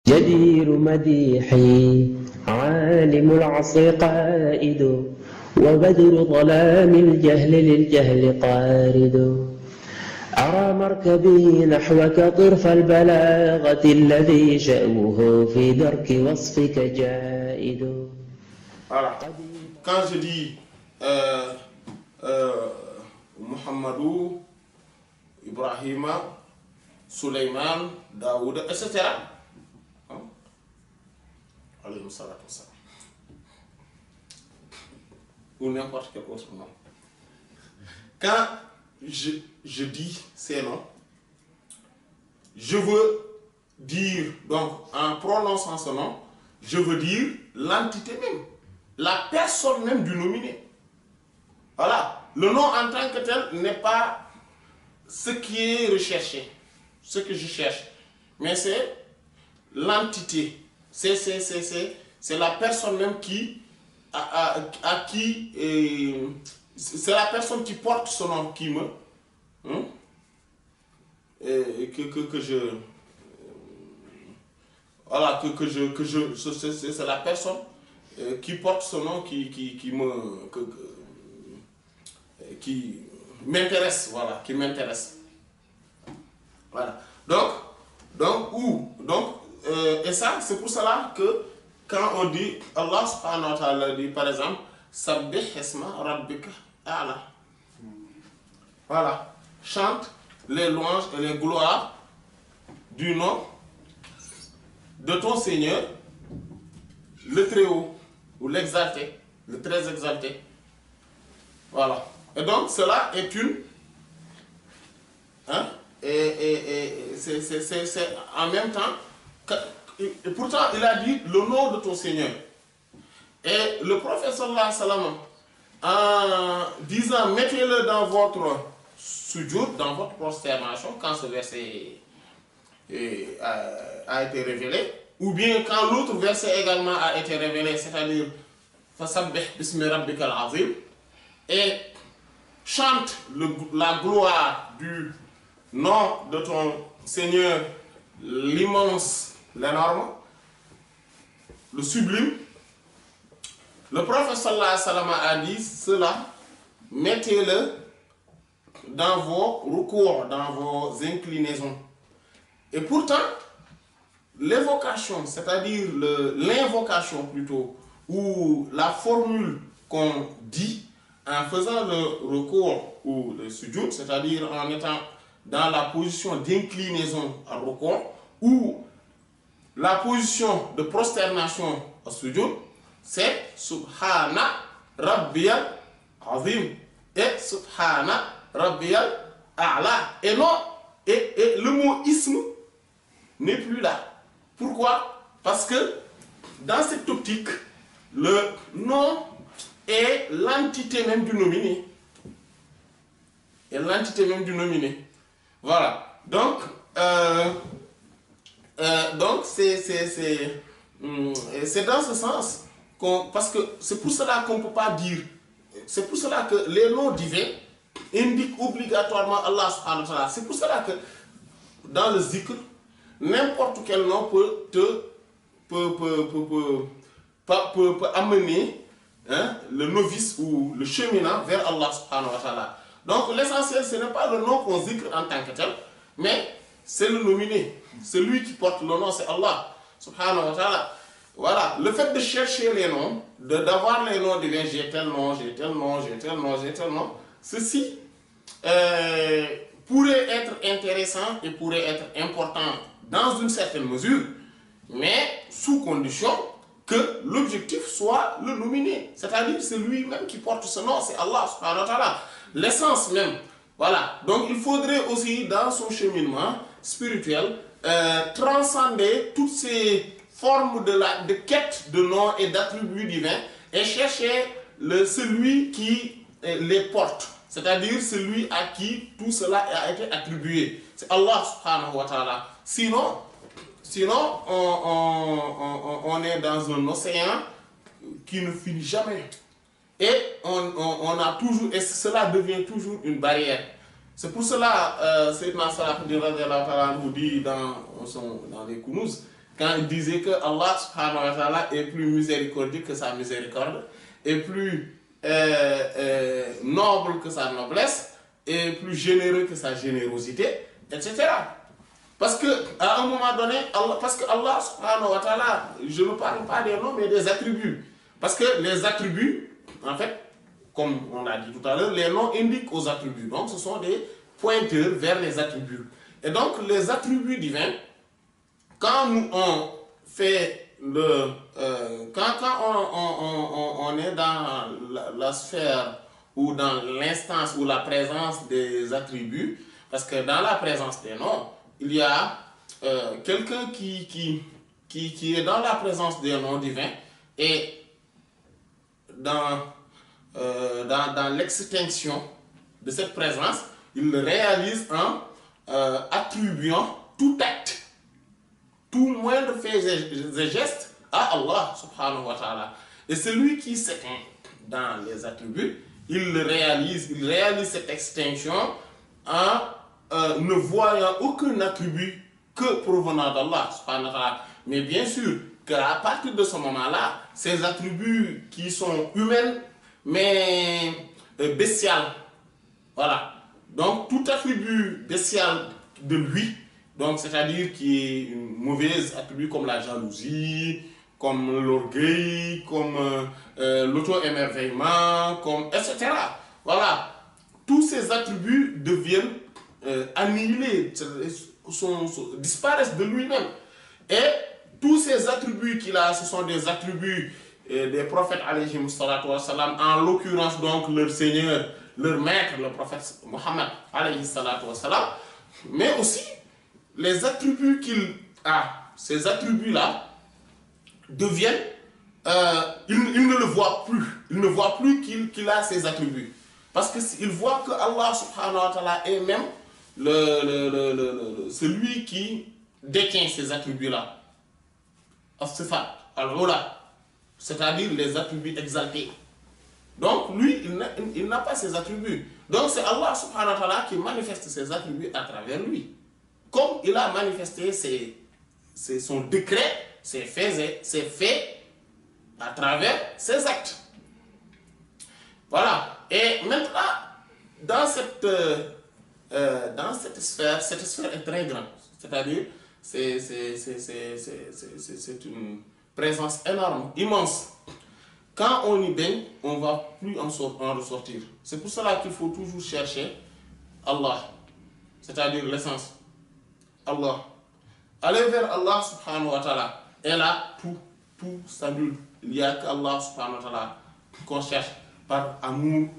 جدير مديحي عالم العصر قائد وبدر ظلام الجهل للجهل طارد أرى مركبي نحوك طرف البلاغة الذي شأوه في درك وصفك جائد. Voilà. Quand je dis Muhammadou, Ibrahima, Suleiman, Daoud, etc. Alayhi salatu wassalam. Ou n'importe quel autre nom. Quand je dis ces noms, je veux dire, donc en prononçant ce nom, je veux dire l'entité même, la personne même du nominé. Voilà. Le nom en tant que tel n'est pas ce qui est recherché, ce que je cherche, mais c'est l'entité. C'est la personne même qui, à qui, c'est la personne qui porte ce nom qui me, que je, voilà, c'est la personne qui porte ce nom qui m'intéresse, voilà, qui m'intéresse. Voilà. Et ça, c'est pour cela que quand on dit, Allah subhanahu wa ta'ala dit par exemple, Sabbih isma rabbika a'la. Voilà. Chante les louanges et les gloires du nom de ton Seigneur, le très haut, ou l'exalté, le très exalté. Voilà. Et donc, cela est une... Hein, c'est en même temps... Et pourtant, il a dit le nom de ton Seigneur. Et le prophète sallallahu alayhi wa sallam, en disant, mettez-le dans votre sujoud, dans votre prosternation, quand ce verset a été révélé, ou bien quand l'autre verset également a été révélé, c'est-à-dire Fasabbih bismi rabbikal azim, et chante la gloire du nom de ton Seigneur, l'immense, l'énorme, le sublime. Le prophète sallallahu alayhi wa sallam a dit cela, mettez-le dans vos recours, dans vos inclinaisons. Et pourtant, l'évocation, c'est-à-dire l'invocation plutôt, ou la formule qu'on dit en faisant le recours ou le sujoud, c'est-à-dire en étant dans la position d'inclinaison à recours, ou la position de prosternation à sujoud, c'est Subhana Rabbiyal Azim et Subhana Rabbiyal A'la. Et non, et le mot ism n'est plus là. Pourquoi? Parce que dans cette optique, le nom est l'entité même du nominé. Et l'entité même du nominé. Voilà. Donc c'est dans ce sens parce que c'est pour cela qu'on ne peut pas dire. C'est pour cela que les noms divins indiquent obligatoirement Allah subhanahu wa ta'ala. C'est pour cela que dans le zikr, n'importe quel nom peut amener le novice ou le cheminant vers Allah subhanahu wa ta'ala. Donc l'essentiel, ce n'est pas le nom qu'on zikr en tant que tel, mais c'est le nominé. Celui qui porte le nom, c'est Allah subhanahu wa ta'ala. Voilà, le fait de chercher les noms, d'avoir les noms divins, j'ai tel nom, j'ai tel nom, j'ai tel nom, j'ai tel nom, ceci pourrait être intéressant et pourrait être important dans une certaine mesure, mais sous condition que l'objectif soit le nominé. C'est-à-dire c'est lui-même qui porte ce nom, c'est Allah subhanahu wa ta'ala. L'essence même. Voilà. Donc il faudrait aussi dans son cheminement spirituel transcender toutes ces formes de quête de noms et d'attributs divins et chercher celui qui les porte. C'est-à-dire celui à qui tout cela a été attribué. C'est Allah subhanahu wa ta'ala. Sinon on est dans un océan qui ne finit jamais. Et on a toujours, et cela devient toujours une barrière. C'est pour cela, Sayyidina Salah dit dans les Kunuz, quand il disait que Allah subhanahu wa ta'ala est plus miséricordieux que sa miséricorde, est plus noble que sa noblesse, est plus généreux que sa générosité, etc. Parce qu'à un moment donné, parce que Allah subhanahu wa ta'ala, je ne parle pas des noms mais des attributs. Parce que les attributs, en fait, comme on l'a dit tout à l'heure, les noms indiquent aux attributs. Donc ce sont des pointeurs vers les attributs. Et donc les attributs divins, quand nous on fait on est dans la sphère ou dans l'instance ou la présence des attributs, parce que dans la présence des noms, il y a quelqu'un qui est dans la présence des noms divins et dans l'extinction de cette présence, il le réalise en attribuant tout acte, tout moindre fait et geste à Allah subhanahu wa ta'ala. Et celui qui s'éteint dans les attributs, il réalise cette extinction en ne voyant aucun attribut que provenant d'Allah subhanahu wa ta'ala. Mais bien sûr qu'à partir de ce moment-là, ces attributs qui sont humains mais bestial. Voilà. Donc tout attribut bestial de lui, donc c'est-à-dire qui est une mauvaise attribut comme la jalousie, comme l'orgueil, comme l'auto-émerveillement, comme etc. Voilà. Tous ces attributs deviennent annihilés, disparaissent de lui-même. Et tous ces attributs qu'il a, ce sont des attributs des prophètes alayhim salatu wassalam, en l'occurrence donc leur Seigneur, leur maître, le prophète Mohammed alayhi salatu wassalam, mais aussi les attributs qu'il a, ces attributs-là deviennent, il ne le voit plus, il ne voit plus qu'il a ces attributs, parce qu'il voit que Allah subhanahu wa ta'ala est même celui qui détient ces attributs-là, as-sifat, al-ula, c'est-à-dire les attributs exaltés. Donc lui, il n'a pas ces attributs. Donc c'est Allah subhanahu wa ta'ala qui manifeste ses attributs à travers lui. Comme il a manifesté son décret, ses faits à travers ses actes. Voilà. Et maintenant, dans cette sphère, cette sphère est très grande. C'est-à-dire, c'est une présence énorme, immense. Quand on y baigne, on ne va plus en ressortir. C'est pour cela qu'il faut toujours chercher Allah, c'est-à-dire l'essence. Allah. Aller vers Allah subhanahu wa ta'ala. Et là, tout s'annule. Il n'y a qu'Allah subhanahu wa ta'ala qu'on cherche par amour,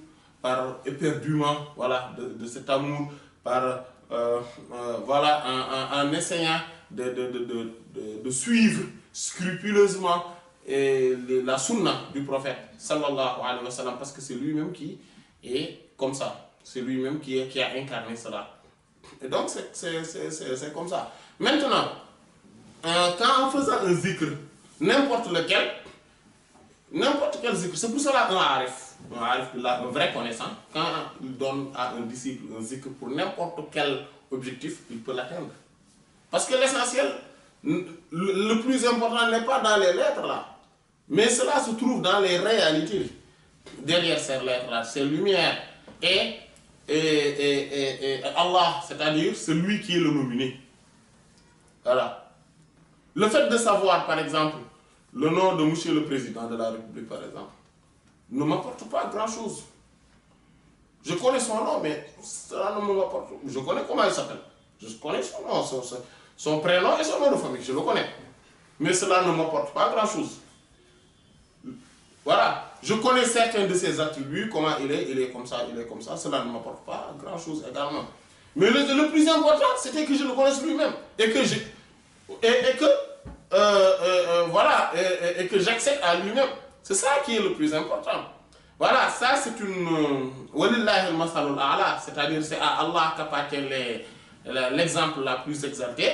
par éperdument, voilà, de cet amour, par, voilà, en essayant de suivre scrupuleusement la sunna du prophète sallallahu alayhi wa sallam, parce que c'est lui-même qui est comme ça, c'est lui-même qui a incarné cela. Et donc c'est comme ça. Maintenant, quand en faisant un zikr, n'importe quel zikr, c'est pour cela un arif, un vrai connaissant, quand il donne à un disciple un zikr pour n'importe quel objectif, il peut l'atteindre. Parce que l'essentiel, le plus important n'est pas dans les lettres là, mais cela se trouve dans les réalités. Derrière ces lettres là, ces lumières et Allah, c'est-à-dire celui qui est le nominé. Voilà. Le fait de savoir, par exemple, le nom de Monsieur le Président de la République, par exemple, ne m'apporte pas grand-chose. Je connais son nom, mais cela ne m'apporte pas. Je connais comment il s'appelle. Je connais son nom, son prénom et son nom de famille, je le connais. Mais cela ne m'apporte pas grand-chose. Voilà. Je connais certains de ses attributs, comment il est comme ça, cela ne m'apporte pas grand-chose également. Mais le plus important, c'était que je le connaisse lui-même et que j'accède à lui-même. C'est ça qui est le plus important. Voilà, ça c'est une walillahi al-masalul a'la, c'est-à-dire c'est à Allah qu'appartient l'exemple la plus exalté.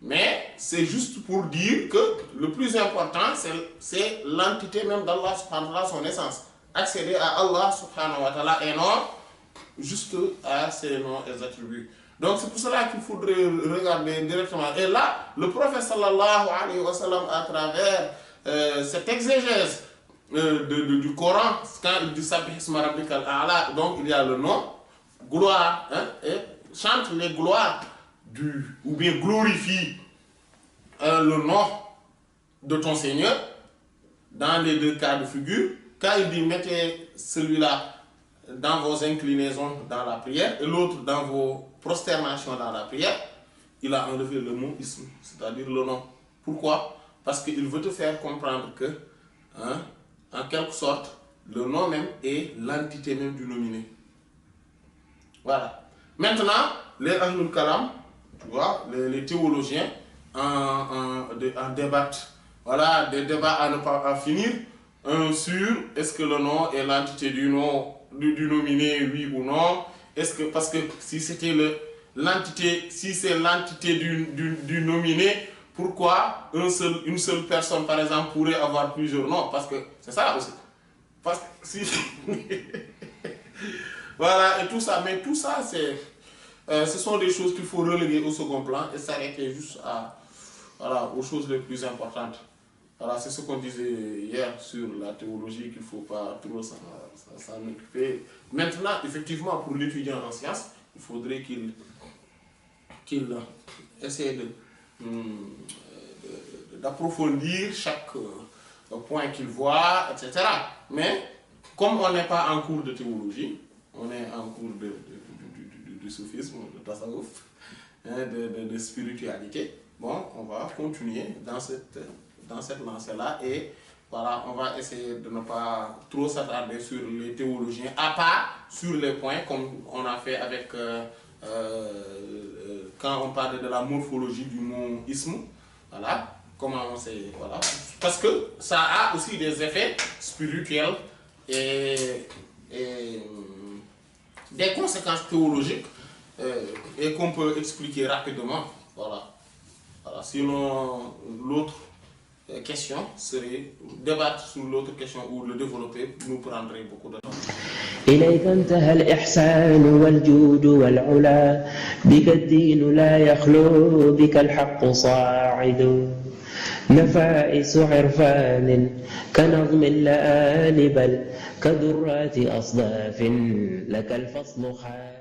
Mais c'est juste pour dire que le plus important, c'est l'entité même d'Allah subhanahu wa ta'ala, son essence. Accéder à Allah subhanahu wa ta'ala et non juste à ses noms et attributs. Donc c'est pour cela qu'il faudrait regarder directement. Et là, le prophète sallallahu alayhi wa sallam, à travers cette exégèse du Coran, quand il dit Sabbih isma rabbikal a'la, donc il y a le nom, gloire, hein, et chante les gloires ou bien glorifie le nom de ton Seigneur dans les deux cas de figure. Quand il dit mettez celui-là dans vos inclinaisons dans la prière et l'autre dans vos prosternations dans la prière, il a enlevé le mot ism, c'est-à-dire le nom. Pourquoi? Parce qu'il veut te faire comprendre que, hein, en quelque sorte, le nom même est l'entité même du nominé. Voilà. Maintenant, les Ahlul Kalam, tu vois, les théologiens en débattent. Voilà, des débats à ne pas finir sur est-ce que le nom est l'entité du nom du nominé, oui ou non. Est-ce que, parce que si c'était l'entité, si c'est l'entité du nominé, pourquoi une seule personne, par exemple, pourrait avoir plusieurs noms? Parce que c'est ça aussi. Parce que si. Voilà, et tout ça. Mais tout ça, ce sont des choses qu'il faut reléguer au second plan et s'arrêter juste voilà, aux choses les plus importantes. Voilà, c'est ce qu'on disait hier sur la théologie, qu'il ne faut pas trop s'en occuper. Maintenant, effectivement, pour l'étudiant en sciences, il faudrait qu'il essaie d'approfondir chaque point qu'il voit, etc. Mais, comme on n'est pas en cours de théologie, on est en cours de soufisme, de tasawwuf, de spiritualité, bon, on va continuer dans cette lancée-là et voilà, on va essayer de ne pas trop s'attarder sur les théologiens, à part sur les points comme on a fait avec quand on parlait de la morphologie du mot ism, voilà, comment on sait, voilà, parce que ça a aussi des effets spirituels et des conséquences théologiques et qu'on peut expliquer rapidement, voilà. Voilà, sinon l'autre question serait débattre sur l'autre question ou le développer nous prendrait beaucoup de temps. إليك انتهى الإحسان والجود والعلا بك الدين لا يخلو بك الحق صاعد نفائس عرفان كنظم اللآل بل كدرات أصداف لك الفصل خالد